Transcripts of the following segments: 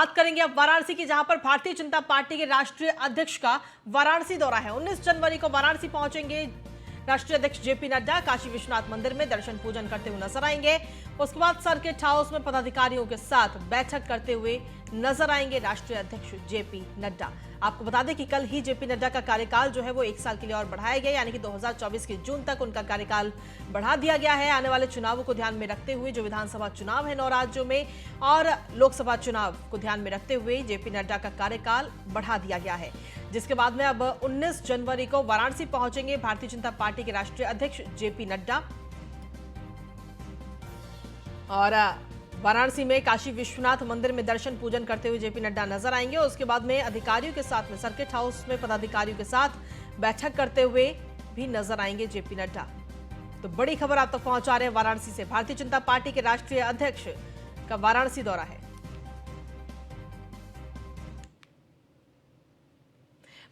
बात करेंगे अब वाराणसी की, जहां पर भारतीय जनता पार्टी के राष्ट्रीय अध्यक्ष का वाराणसी दौरा है। 19 जनवरी को वाराणसी पहुंचेंगे राष्ट्रीय अध्यक्ष जेपी नड्डा। काशी विश्वनाथ मंदिर में दर्शन पूजन करते हुए नजर आएंगे। उसके बाद सर्किट हाउस में पदाधिकारियों के साथ बैठक करते हुए नजर आएंगे राष्ट्रीय अध्यक्ष जेपी नड्डा। आपको बता दें कि कल ही जेपी नड्डा का कार्यकाल जो है वो 1 साल के लिए और बढ़ाया गया, यानी कि 2024 के जून तक उनका कार्यकाल बढ़ा दिया गया है। आने वाले चुनावों को ध्यान में रखते हुए, जो विधानसभा चुनाव है 9 राज्यों में और लोकसभा चुनाव को ध्यान में रखते हुए जेपी नड्डा का कार्यकाल बढ़ा दिया गया है, जिसके बाद में अब 19 जनवरी को वाराणसी पहुंचेंगे भारतीय जनता पार्टी के राष्ट्रीय अध्यक्ष जेपी नड्डा। और वाराणसी में काशी विश्वनाथ मंदिर में दर्शन पूजन करते हुए जेपी नड्डा नजर आएंगे। उसके बाद में अधिकारियों के साथ में सर्किट हाउस में पदाधिकारियों के साथ बैठक करते हुए भी नजर आएंगे जेपी नड्डा। तो बड़ी खबर आप तक पहुंचा रहे हैं वाराणसी से। भारतीय जनता पार्टी के राष्ट्रीय अध्यक्ष का वाराणसी दौरा है।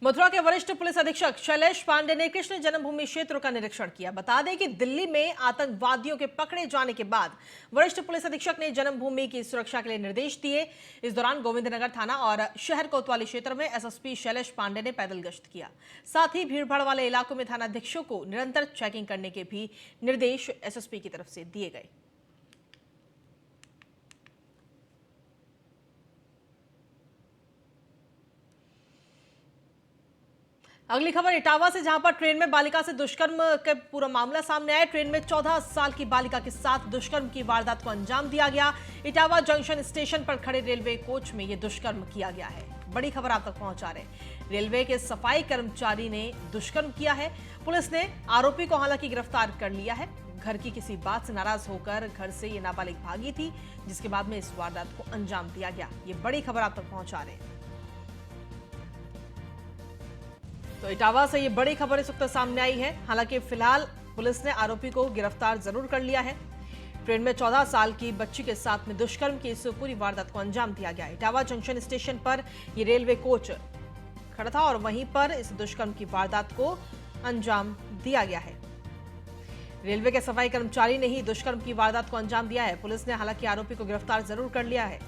मथुरा के वरिष्ठ पुलिस अधीक्षक शैलेश पांडे ने कृष्ण जन्मभूमि क्षेत्र का निरीक्षण किया। बता दें कि दिल्ली में आतंकवादियों के पकड़े जाने के बाद वरिष्ठ पुलिस अधीक्षक ने जन्मभूमि की सुरक्षा के लिए निर्देश दिए। इस दौरान गोविंदनगर थाना और शहर कोतवाली क्षेत्र में एसएसपी शैलेश पांडे ने पैदल गश्त किया। साथ ही भीड़भाड़ वाले इलाकों में थानाध्यक्षों को निरंतर चेकिंग करने के भी निर्देश एसएसपी की तरफ से दिए गए। अगली खबर इटावा से, जहां पर ट्रेन में बालिका से दुष्कर्म का पूरा मामला सामने आया। ट्रेन में 14 साल की बालिका के साथ दुष्कर्म की वारदात को अंजाम दिया गया। इटावा जंक्शन स्टेशन पर खड़े रेलवे कोच में यह दुष्कर्म किया गया है। बड़ी खबर आप तक पहुंचा रहे हैं। रेलवे के सफाई कर्मचारी ने दुष्कर्म किया है। पुलिस ने आरोपी को हालांकि गिरफ्तार कर लिया है। घर की किसी बात से नाराज होकर घर से ये नाबालिग भागी थी, जिसके बाद में इस वारदात को अंजाम दिया गया। ये बड़ी खबर आप तक पहुंचा रहे हैं। तो इटावा से ये बड़ी खबर इस वक्त सामने आई है। हालांकि फिलहाल पुलिस ने आरोपी को गिरफ्तार जरूर कर लिया है। ट्रेन में 14 साल की बच्ची के साथ में दुष्कर्म की इस पूरी वारदात को अंजाम दिया गया। इटावा जंक्शन स्टेशन पर ये रेलवे कोच खड़ा था और वहीं पर इस दुष्कर्म की वारदात को अंजाम दिया गया है। रेलवे के सफाई कर्मचारी ने ही दुष्कर्म की वारदात को अंजाम दिया है। पुलिस ने हालांकि आरोपी को गिरफ्तार जरूर कर लिया है।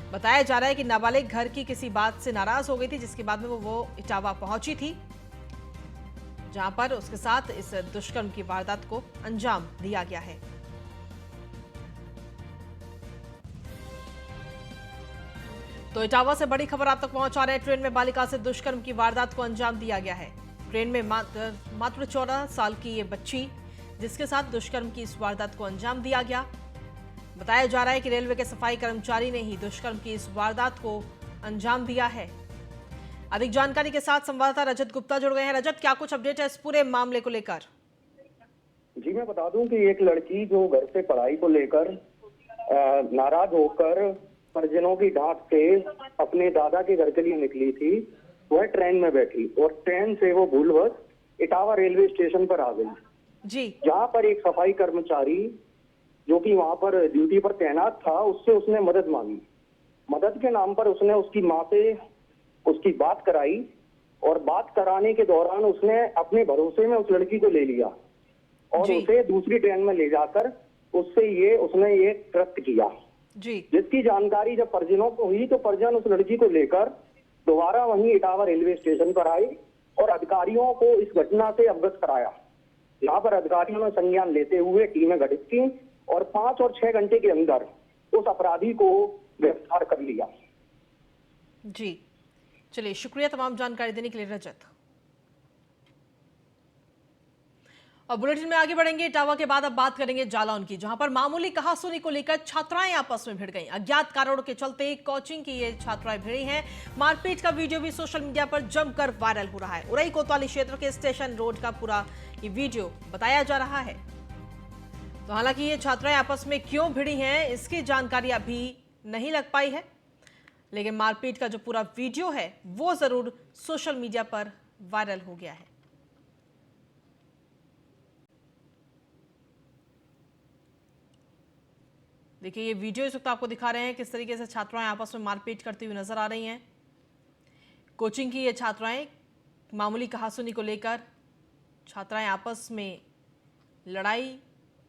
बताया जा रहा है कि नाबालिग घर की किसी बात से नाराज हो गई थी, जिसके बाद में वो इटावा पहुंची थी, जहां पर उसके साथ इस दुष्कर्म की वारदात को अंजाम दिया गया है। तो इटावा से बड़ी खबर आप तक पहुंचा रहे हैं। ट्रेन में बालिका से दुष्कर्म की वारदात को अंजाम दिया गया है। ट्रेन में मात्र 14 साल की ये बच्ची, जिसके साथ दुष्कर्म की इस वारदात को अंजाम दिया गया। बताया जा रहा है कि रेलवे के सफाई कर्मचारी ने ही दुष्कर्म की इस वारदात को अंजाम दिया है। अधिक जानकारी के साथ संवाददाता रजत गुप्ता जुड़ गए हैं। रजत, क्या कुछ अपडेट है इस पूरे मामले को लेकर? जी, मैं बता दूं कि एक लड़की जो घर से पढ़ाई को लेकर नाराज होकर परिजनों की डांट से अपने दादा के घर के लिए निकली थी, वह ट्रेन में बैठी और ट्रेन से वो भूलवश इटावा रेलवे स्टेशन पर आ गई जी, जहां पर एक सफाई कर्मचारी जो कि वहां पर ड्यूटी पर तैनात था, उससे उसने मदद मांगी। मदद के नाम पर उसने उसकी माँ से उसकी बात कराई और बात कराने के दौरान उसने अपने भरोसे में उस लड़की को ले लिया और उसे दूसरी ट्रेन में ले जाकर उसने ये कृत्य किया जी। जिसकी जानकारी जब परिजनों को हुई तो परिजन उस लड़की को लेकर दोबारा वहीं इटावा रेलवे स्टेशन पर आए और अधिकारियों को इस घटना से अवगत कराया। यहाँ पर अधिकारियों ने संज्ञान लेते हुए टीमें गठित की और 5 और 6 घंटे के अंदर उस अपराधी को गिरफ्तार कर लिया। जी, चलिए, शुक्रिया तमाम जानकारी देने के लिए रजत। और बुलेटिन में आगे बढ़ेंगे। इटावा के बाद अब बात करेंगे जालौन की, जहां पर मामूली कहासुनी को लेकर छात्राएं आपस में भिड़ गईं। अज्ञात कारणों के चलते कोचिंग की ये छात्राएं भिड़ी हैं। मारपीट का वीडियो भी सोशल मीडिया पर जमकर वायरल हो रहा है। उरई कोतवाली क्षेत्र के स्टेशन रोड का पूरा ये वीडियो बताया जा रहा है। तो हालांकि ये छात्राएं आपस में क्यों भिड़ी हैं, इसकी जानकारी अभी नहीं लग पाई है, लेकिन मारपीट का जो पूरा वीडियो है वो जरूर सोशल मीडिया पर वायरल हो गया है। देखिए, ये वीडियो इस वक्त आपको दिखा रहे हैं किस तरीके से छात्राएं आपस में मारपीट करती हुई नजर आ रही हैं। कोचिंग की ये छात्राएं मामूली कहासुनी को लेकर छात्राएं आपस में लड़ाई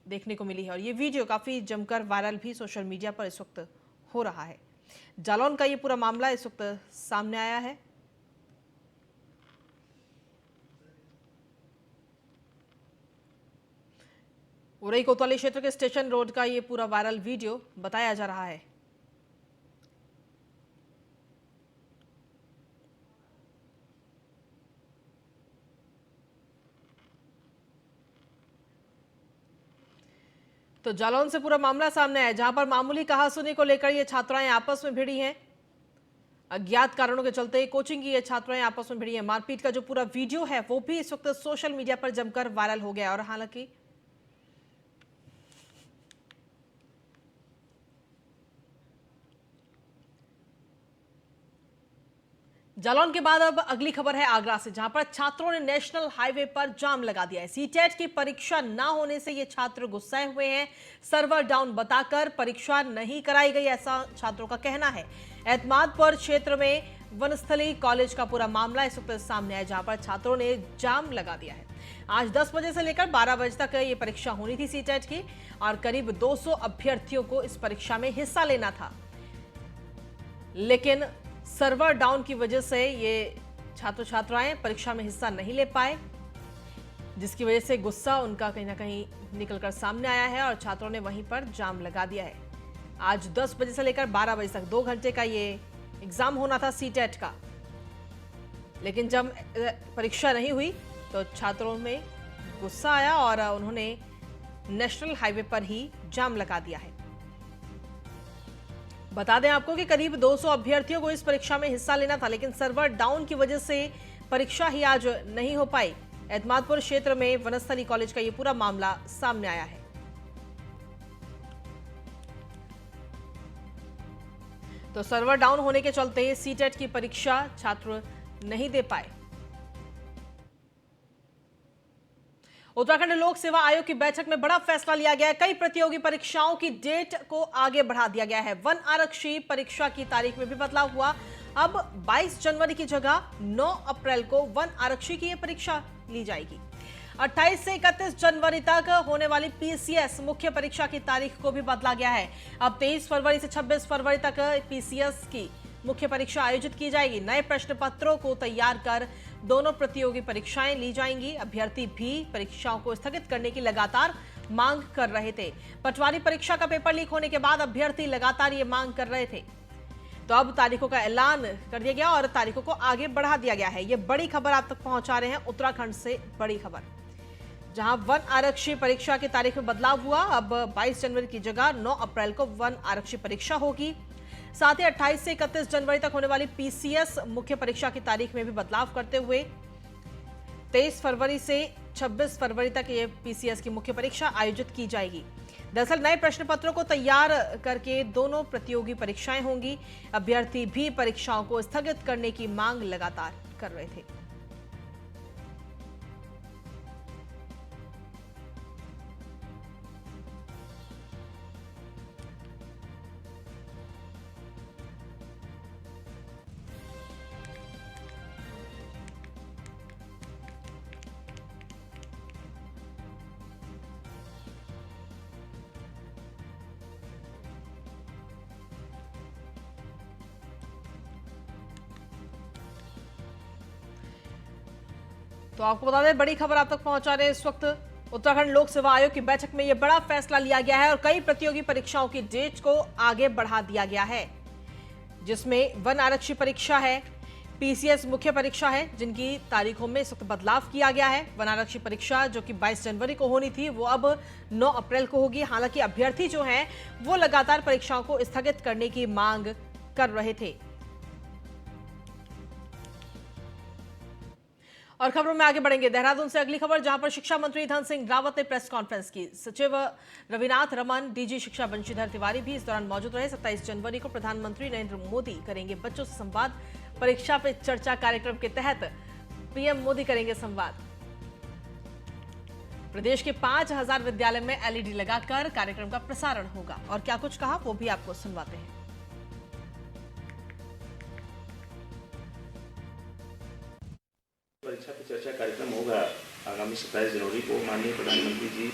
देखने को मिली है और ये वीडियो काफी जमकर वायरल भी सोशल मीडिया पर इस वक्त हो रहा है। जालौन का ये पूरा मामला इस वक्त सामने आया है। उरई कोतवाली क्षेत्र के स्टेशन रोड का ये पूरा वायरल वीडियो बताया जा रहा है। तो जालौन से पूरा मामला सामने आया, जहां पर मामूली कहासुनी को लेकर ये छात्राएं आपस में भिड़ी हैं। अज्ञात कारणों के चलते कोचिंग की ये छात्राएं आपस में भिड़ी हैं। मारपीट का जो पूरा वीडियो है वो भी इस वक्त सोशल मीडिया पर जमकर वायरल हो गया। और हालांकि जालौन के बाद अब अगली खबर है आगरा से, जहां पर छात्रों ने नेशनल हाईवे पर जाम लगा दिया है। सीटेट की परीक्षा ना होने से ये छात्र गुस्साए हुए हैं। सर्वर डाउन बताकर परीक्षा नहीं कराई गई, ऐसा छात्रों का कहना है। एतमादपुर क्षेत्र में वनस्थली कॉलेज का पूरा मामला इस वक्त सामने आया, जहां पर छात्रों ने जाम लगा दिया है। आज 10 बजे से लेकर 12 बजे तक ये परीक्षा होनी थी सीटेट की, और करीब 200 अभ्यर्थियों को इस परीक्षा में हिस्सा लेना था, लेकिन सर्वर डाउन की वजह से ये छात्र छात्राएं परीक्षा में हिस्सा नहीं ले पाए, जिसकी वजह से गुस्सा उनका कहीं ना कहीं निकलकर सामने आया है और छात्रों ने वहीं पर जाम लगा दिया है। आज 10 बजे से लेकर 12 बजे तक 2 घंटे का ये एग्जाम होना था सीटेट का, लेकिन जब परीक्षा नहीं हुई तो छात्रों में गुस्सा आया और उन्होंने नेशनल हाईवे पर ही जाम लगा दिया है। बता दें आपको कि करीब 200 अभ्यर्थियों को इस परीक्षा में हिस्सा लेना था, लेकिन सर्वर डाउन की वजह से परीक्षा ही आज नहीं हो पाई। एतमादपुर क्षेत्र में वनस्थली कॉलेज का ये पूरा मामला सामने आया है। तो सर्वर डाउन होने के चलते सीटेट की परीक्षा छात्र नहीं दे पाए। उत्तराखंड लोक सेवा आयोग की बैठक में बड़ा फैसला लिया गया है। कई प्रतियोगी परीक्षाओं की डेट को आगे बढ़ा दिया गया है। वन आरक्षी परीक्षा की तारीख में भी बदलाव हुआ। अब 22 जनवरी की जगह 9 अप्रैल को वन आरक्षी की यह परीक्षा ली जाएगी। 28 से 31 जनवरी तक होने वाली पीसीएस मुख्य परीक्षा की तारीख को भी बदला गया है। अब 23 फरवरी से 26 फरवरी तक पीसीएस की मुख्य परीक्षा आयोजित की जाएगी। नए प्रश्न पत्रों को तैयार कर दोनों प्रतियोगी परीक्षाएं ली जाएंगी। अभ्यर्थी भी परीक्षाओं को स्थगित करने की लगातार मांग कर रहे थे। पटवारी परीक्षा का पेपर लीक होने के बाद अभ्यर्थी लगातार ये मांग कर रहे थे, तो अब तारीखों का ऐलान कर दिया गया और तारीखों को आगे बढ़ा दिया गया है। ये बड़ी खबर आप तक पहुंचा रहे हैं उत्तराखंड से। बड़ी खबर, जहां वन आरक्षी परीक्षा की तारीख में बदलाव हुआ। अब 22 जनवरी की जगह 9 अप्रैल को वन आरक्षी परीक्षा होगी। साथ ही 28 से 31 जनवरी तक होने वाली पीसीएस मुख्य परीक्षा की तारीख में भी बदलाव करते हुए 23 फरवरी से 26 फरवरी तक ये पीसीएस की मुख्य परीक्षा आयोजित की जाएगी। दरअसल नए प्रश्न पत्रों को तैयार करके दोनों प्रतियोगी परीक्षाएं होंगी। अभ्यर्थी भी परीक्षाओं को स्थगित करने की मांग लगातार कर रहे थे। तो आपको बता दें, बड़ी खबर आप तक पहुंचा रहे हैं इस वक्त। उत्तराखंड लोक सेवा आयोग की बैठक में यह बड़ा फैसला लिया गया है और कई प्रतियोगी परीक्षाओं की डेट को आगे बढ़ा दिया गया है, जिसमें वन आरक्षी परीक्षा है, पीसीएस मुख्य परीक्षा है, जिनकी तारीखों में इस वक्त बदलाव किया गया है। वन आरक्षी परीक्षा जो कि 22 जनवरी को होनी थी, वो अब 9 अप्रैल को होगी। हालांकि अभ्यर्थी जो हैं वो लगातार परीक्षाओं को स्थगित करने की मांग कर रहे थे। और खबरों में आगे बढ़ेंगे देहरादून से अगली खबर, जहां पर शिक्षा मंत्री धन सिंह रावत ने प्रेस कॉन्फ्रेंस की। सचिव रविनाथ रमन, डीजी शिक्षा बंशीधर तिवारी भी इस दौरान मौजूद रहे। 27 जनवरी को प्रधानमंत्री नरेंद्र मोदी करेंगे बच्चों से संवाद। परीक्षा पे चर्चा कार्यक्रम के तहत पीएम मोदी करेंगे संवाद। प्रदेश के 5000 विद्यालय में एलईडी लगाकर कार्यक्रम का प्रसारण होगा। और क्या कुछ कहा वो भी आपको सुनवाते हैं। परीक्षा पे चर्चा कार्यक्रम होगा आगामी 27 जनवरी को। माननीय प्रधानमंत्री जी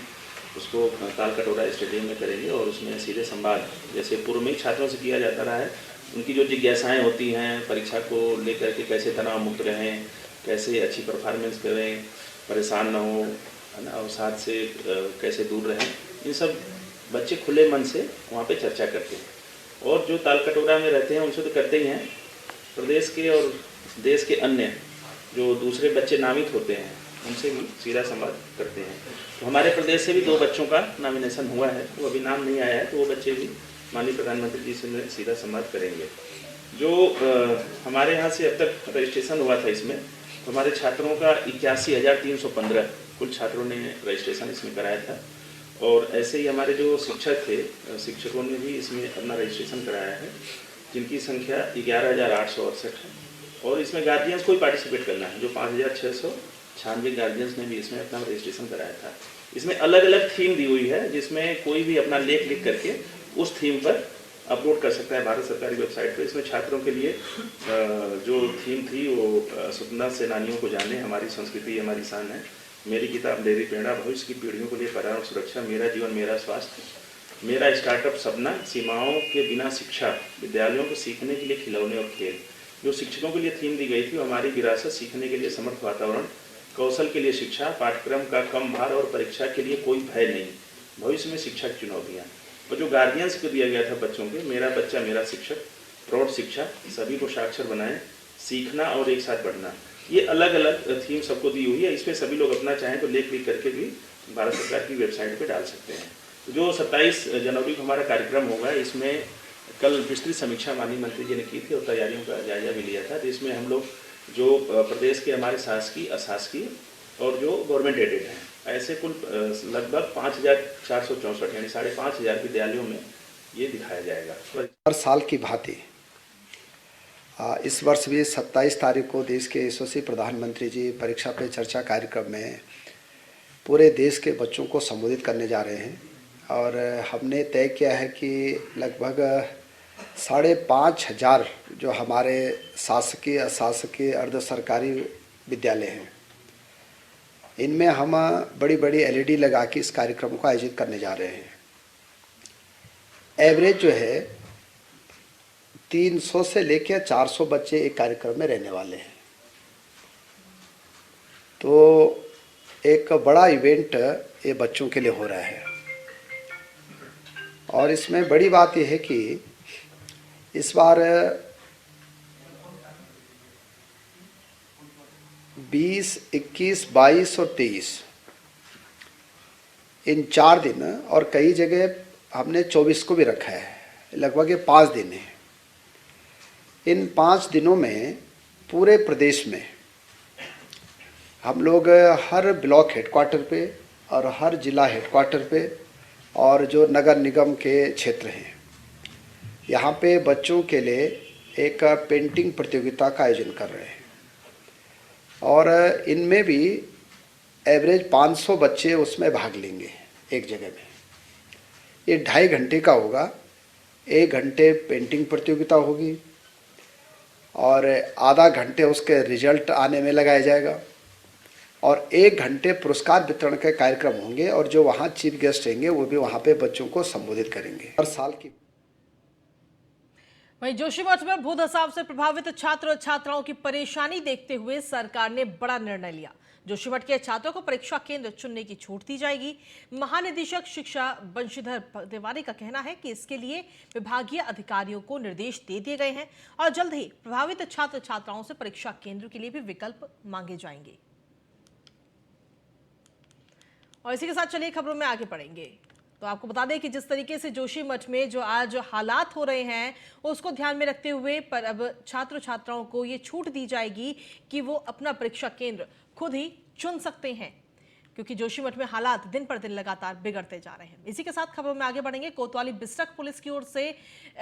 उसको ताल कटोरा स्टेडियम में करेंगे और उसमें सीधे संवाद, जैसे पूर्व में ही छात्रों से किया जाता रहा है, उनकी जो जिज्ञासाएं होती हैं परीक्षा को लेकर के, कैसे तनाव मुक्त रहें, कैसे अच्छी परफॉर्मेंस करें, परेशान ना हो, है ना, अवसाद से कैसे दूर रहें, इन सब बच्चे खुले मन से वहाँ पे चर्चा करते हैं। और जो ताल कटोरा में रहते हैं उनसे तो करते ही हैं, प्रदेश के और देश के अन्य जो दूसरे बच्चे नामित होते हैं उनसे भी सीधा संवाद करते हैं। तो हमारे प्रदेश से भी 2 बच्चों का नॉमिनेशन हुआ है, वो अभी नाम नहीं आया है, तो वो बच्चे भी माननीय प्रधानमंत्री जी से सीधा संवाद करेंगे। जो हमारे यहाँ से अब तक रजिस्ट्रेशन हुआ था इसमें, तो हमारे छात्रों का 81,315 कुल छात्रों ने रजिस्ट्रेशन इसमें कराया था। और ऐसे ही हमारे जो शिक्षक थे, शिक्षकों ने भी इसमें अपना रजिस्ट्रेशन कराया है, जिनकी संख्या 11,868 है। और इसमें गार्जियंस को ही पार्टिसिपेट करना है, जो 5,696 गार्जियंस ने भी इसमें अपना रजिस्ट्रेशन कराया था। इसमें अलग अलग थीम दी हुई है, जिसमें कोई भी अपना लेख लिख करके उस थीम पर अपलोड कर सकता है भारत सरकारी वेबसाइट पर। इसमें छात्रों के लिए जो थीम थी वो स्वतंत्रता सेनानियों को जाने, हमारी संस्कृति हमारी शान है, मेरी किताब मेरी प्रेरणा, भविष्य की पीढ़ियों के लिए पर्यावरण सुरक्षा, मेरा जीवन मेरा स्वास्थ्य, मेरा स्टार्टअप सपना, सीमाओं के बिना शिक्षा, विद्यालयों को सीखने के लिए खिलौने और खेल। जो शिक्षकों के लिए थीम दी गई थी वो हमारी विरासत, सीखने के लिए समर्थ वातावरण, कौशल के लिए शिक्षा, पाठ्यक्रम का कम भार और परीक्षा के लिए कोई भय नहीं, भविष्य में शिक्षा की चुनौतियाँ। और जो गार्जियंस को दिया गया था बच्चों के, मेरा बच्चा मेरा शिक्षक, प्रौढ़ शिक्षा, सभी को साक्षर बनाएं, सीखना और एक साथ बढ़ना, ये अलग अलग थीम सबको दी हुई है। इसमें सभी लोग अपना चाहें तो लेख लिख करके भी भारत सरकार की वेबसाइट पर डाल सकते हैं। जो 27 जनवरी को हमारा कार्यक्रम होगा, इसमें कल विस्तृत समीक्षा माननीय मंत्री जी ने की थी और तैयारियों का जायजा भी लिया था। जिसमें हम लोग जो प्रदेश के हमारे शासकीय, अशासकीय और जो गवर्नमेंट एडेड हैं, ऐसे कुल लगभग 5,464 यानी 5,500 विद्यालयों में ये दिखाया जाएगा। हर साल की भांति इस वर्ष भी 27 तारीख को देश के यशस्वी प्रधानमंत्री जी परीक्षा पे चर्चा कार्यक्रम में पूरे देश के बच्चों को संबोधित करने जा रहे हैं। और हमने तय किया है कि लगभग 5,500 जो हमारे शासकीय, अशासकीय, अर्ध सरकारी विद्यालय हैं, इनमें हम बड़ी बड़ी LED लगा के इस कार्यक्रम को आयोजित करने जा रहे हैं। एवरेज जो है 300 से लेकर 400 बच्चे एक कार्यक्रम में रहने वाले हैं। तो एक बड़ा इवेंट ये बच्चों के लिए हो रहा है। और इसमें बड़ी बात यह है कि इस बार 20, 21, 22 और 23 इन 4 दिन, और कई जगह हमने 24 को भी रखा है, लगभग ये 5 दिन है। इन 5 दिनों में पूरे प्रदेश में हम लोग हर ब्लॉक हेडक्वार्टर पे और हर जिला हेडक्वार्टर पे और जो नगर निगम के क्षेत्र हैं, यहाँ पे बच्चों के लिए एक पेंटिंग प्रतियोगिता का आयोजन कर रहे हैं। और इनमें भी एवरेज 500 बच्चे उसमें भाग लेंगे एक जगह में। ये 2.5 घंटे का होगा। 1 घंटे पेंटिंग प्रतियोगिता होगी और आधा घंटे उसके रिजल्ट आने में लगाया जाएगा और 1 घंटे पुरस्कार वितरण के कार्यक्रम होंगे। और जो वहाँ चीफ गेस्ट रहेंगे वो भी वहाँ पे बच्चों को संबोधित करेंगे। हर साल की वहीं जोशीमठ में भू धसाव से प्रभावित छात्र और छात्राओं की परेशानी देखते हुए सरकार ने बड़ा निर्णय लिया। जोशीमठ के छात्रों को परीक्षा केंद्र चुनने की छूट दी जाएगी। महानिदेशक शिक्षा बंशीधर तिवारी का कहना है कि इसके लिए विभागीय अधिकारियों को निर्देश दे दिए गए हैं और जल्द ही प्रभावित छात्र छात्राओं से परीक्षा केंद्र के लिए भी विकल्प मांगे जाएंगे। और इसी के साथ चलिए खबरों में आगे बढ़ेंगे। तो आपको बता दें कि जिस तरीके से जोशीमठ में जो आज हालात हो रहे हैं उसको ध्यान में रखते हुए पर अब छात्र छात्राओं को ये छूट दी जाएगी कि वो अपना परीक्षा केंद्र खुद ही चुन सकते हैं, क्योंकि जोशीमठ में हालात दिन पर दिन लगातार बिगड़ते जा रहे हैं। इसी के साथ खबरों में आगे बढ़ेंगे। कोतवाली बिस्टक पुलिस की ओर से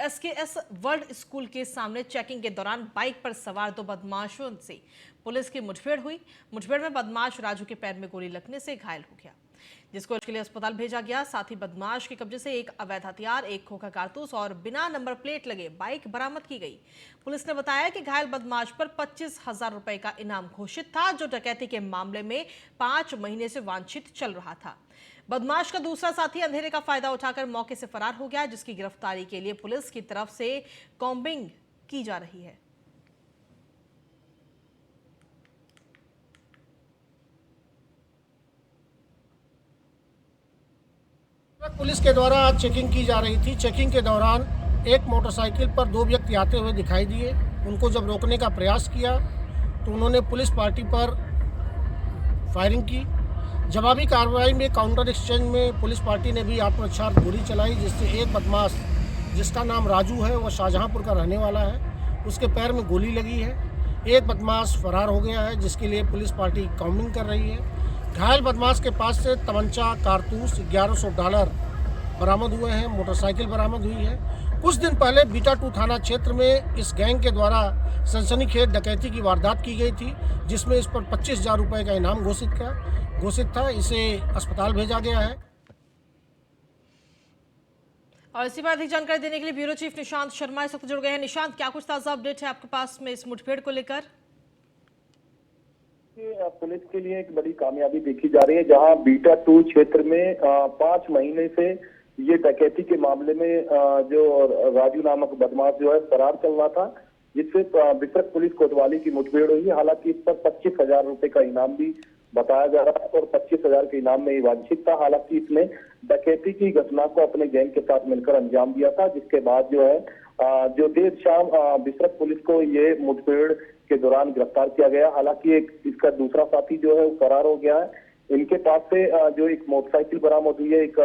SKS वर्ल्ड स्कूल के सामने चेकिंग के दौरान बाइक पर सवार 2 बदमाशों से पुलिस की मुठभेड़ हुई। मुठभेड़ में बदमाश राजू के पैर में गोली लगने से घायल हो गया, जिसको इसके लिए अस्पताल भेजा गया। साथ ही बदमाश के कब्जे से एक अवैध हथियार, एक खोखा कारतूस और बिना नंबर प्लेट लगे बाइक बरामद की गई। पुलिस ने बताया कि घायल बदमाश पर 25,000 रुपए का इनाम घोषित था, जो डकैती के मामले में 5 महीने से वांछित चल रहा था। बदमाश का दूसरा साथी अंधेरे का फायदा उठाकर मौके से फरार हो गया, जिसकी गिरफ्तारी के लिए पुलिस की तरफ से कॉम्बिंग की जा रही है। पुलिस के द्वारा आज चेकिंग की जा रही थी। चेकिंग के दौरान एक मोटरसाइकिल पर 2 व्यक्ति आते हुए दिखाई दिए। उनको जब रोकने का प्रयास किया तो उन्होंने पुलिस पार्टी पर फायरिंग की। जवाबी कार्रवाई में काउंटर एक्सचेंज में पुलिस पार्टी ने भी आत्मरक्षा गोली चलाई, जिससे एक बदमाश जिसका नाम राजू है, वह शाहजहांपुर का रहने वाला है, उसके पैर में गोली लगी है। एक बदमाश फरार हो गया है, जिसके लिए पुलिस पार्टी काउंटिंग कर रही है। घायल बदमाश के पास से तमंचा, कारतूस, $1100 बरामद हुए हैं। मोटरसाइकिल बरामद हुई है। कुछ दिन पहले बीटा 2 थाना क्षेत्र में इस गैंग के द्वारा सनसनीखेज डकैती की वारदात की गई थी, जिसमें इस पर 25,000 रुपये का इनाम घोषित था। इसे अस्पताल भेजा गया है। और इसी पर अधिक जानकारी देने के लिए ब्यूरो चीफ निशांत शर्मा इस वक्त जुड़ गए हैं। निशांत, क्या कुछ ताजा अपडेट है आपके पास में इस मुठभेड़ को लेकर? पुलिस के लिए एक बड़ी कामयाबी देखी जा रही है, जहां बीटा 2 क्षेत्र में 5 महीने से ये डकैती के मामले में जो राजू नामक बदमाश जो है फरार चल रहा था, जिससे वितरक पुलिस कोतवाली की मुठभेड़ हुई। हालांकि इस पर 25,000 रुपए का इनाम भी बताया जा रहा है और 25,000 के इनाम में वांछित था। हालांकि इसने डकैती की घटना को अपने गैंग के साथ मिलकर अंजाम दिया था, जिसके बाद जो है जो देर शाम वितरक पुलिस को ये मुठभेड़ के दौरान गिरफ्तार किया गया। हालांकि एक इसका दूसरा साथी जो है वो फरार हो गया है। इनके पास से जो एक मोटरसाइकिल बरामद हुई है, एक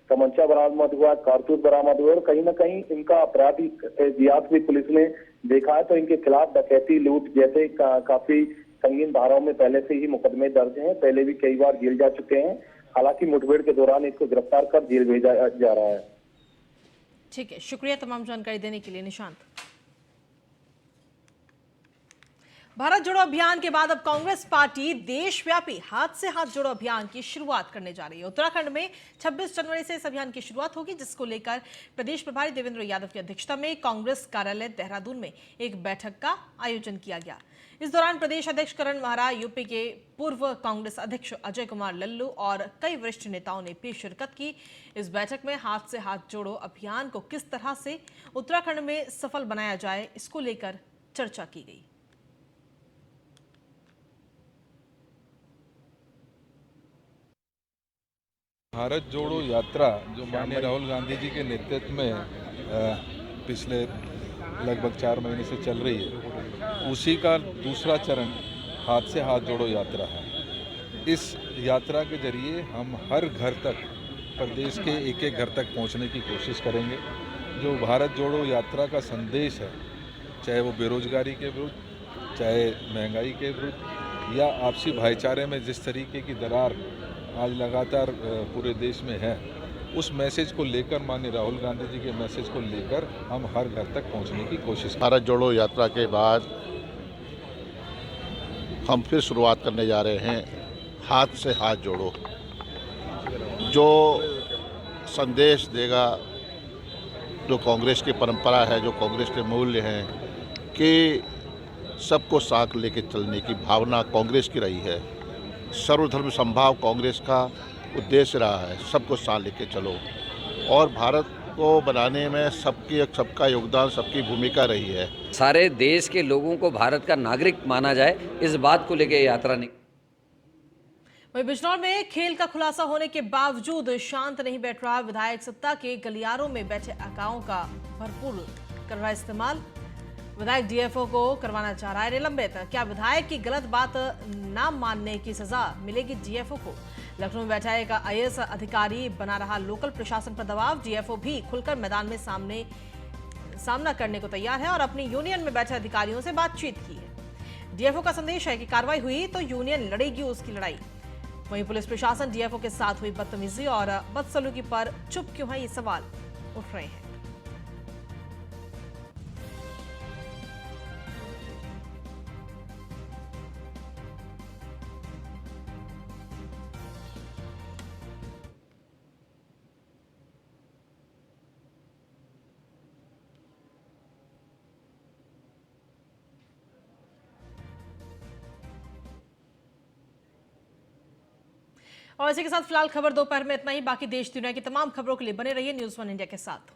तमंचा बरामद हुआ, कारतूस बरामद हुआ और कहीं ना कहीं इनका आपराधिक इतिहास भी पुलिस ने देखा है। तो इनके खिलाफ डकैती, लूट जैसे काफी संगीन धाराओं में पहले से ही मुकदमे दर्ज हैं। पहले भी कई बार जेल जा चुके हैं। हालांकि मुठभेड़ के दौरान इसको गिरफ्तार कर जेल भेजा जा रहा है। ठीक है, शुक्रिया तमाम जानकारी देने के लिए निशांत। भारत जोड़ो अभियान के बाद अब कांग्रेस पार्टी देशव्यापी हाथ से हाथ जोड़ो अभियान की शुरुआत करने जा रही है। उत्तराखंड में 26 जनवरी से इस अभियान की शुरुआत होगी, जिसको लेकर प्रदेश प्रभारी देवेंद्र यादव की अध्यक्षता में कांग्रेस कार्यालय देहरादून में एक बैठक का आयोजन किया गया। इस दौरान प्रदेश अध्यक्ष करण महरा, यूपी के पूर्व कांग्रेस अध्यक्ष अजय कुमार लल्लू और कई वरिष्ठ नेताओं ने भी शिरकत की। इस बैठक में हाथ से हाथ जोड़ो अभियान को किस तरह से उत्तराखंड में सफल बनाया जाए, इसको लेकर चर्चा की गई। भारत जोड़ो यात्रा जो माननीय राहुल गांधी जी के नेतृत्व में पिछले लगभग 4 महीने से चल रही है, उसी का दूसरा चरण हाथ से हाथ जोड़ो यात्रा है। इस यात्रा के जरिए हम हर घर तक, प्रदेश के एक एक घर तक पहुंचने की कोशिश करेंगे। जो भारत जोड़ो यात्रा का संदेश है, चाहे वो बेरोजगारी के विरुद्ध, चाहे महंगाई के विरुद्ध या आपसी भाईचारे में जिस तरीके की दरार आज लगातार पूरे देश में है, उस मैसेज को लेकर, माननीय राहुल गांधी जी के मैसेज को लेकर हम हर घर तक पहुंचने की कोशिश करें। भारत जोड़ो यात्रा के बाद हम फिर शुरुआत करने जा रहे हैं हाथ से हाथ जोड़ो, जो संदेश देगा, जो कांग्रेस की परंपरा है, जो कांग्रेस के मूल्य हैं कि सबको साथ लेके चलने की भावना कांग्रेस की रही है। सर्वधर्म समभाव कांग्रेस का उद्देश्य रहा है, सबको साथ लेके चलो। और भारत को बनाने में सबका योगदान, सबकी भूमिका रही है। सारे देश के लोगों को भारत का नागरिक माना जाए, इस बात को लेकर यात्रा निकली। वहीं बिजनौर में खेल का खुलासा होने के बावजूद शांत नहीं बैठ रहा विधायक। सत्ता के गलियारों में बैठे अकाओं का भरपूर कर रहा इस्तेमाल। विधायक डीएफओ को करवाना चाह रहा है निलंबित। क्या विधायक की गलत बात ना मानने की सजा मिलेगी डीएफओ को? लखनऊ में बैठा एक आईएएस अधिकारी बना रहा लोकल प्रशासन पर दबाव। डीएफओ भी खुलकर मैदान में सामना करने को तैयार है और अपनी यूनियन में बैठे अधिकारियों से बातचीत की है। डीएफओ का संदेश है कि कार्रवाई हुई तो यूनियन लड़ेगी उसकी लड़ाई। वहीं पुलिस प्रशासन डीएफओ के साथ हुई बदतमीजी और बदसलूकी पर चुप क्यों है, ये सवाल उठ रहे हैं। और इसी के साथ फिलहाल खबर दोपहर में इतना ही। बाकी देश दुनिया की तमाम खबरों के लिए बने रहिए न्यूज़ 1 इंडिया के साथ।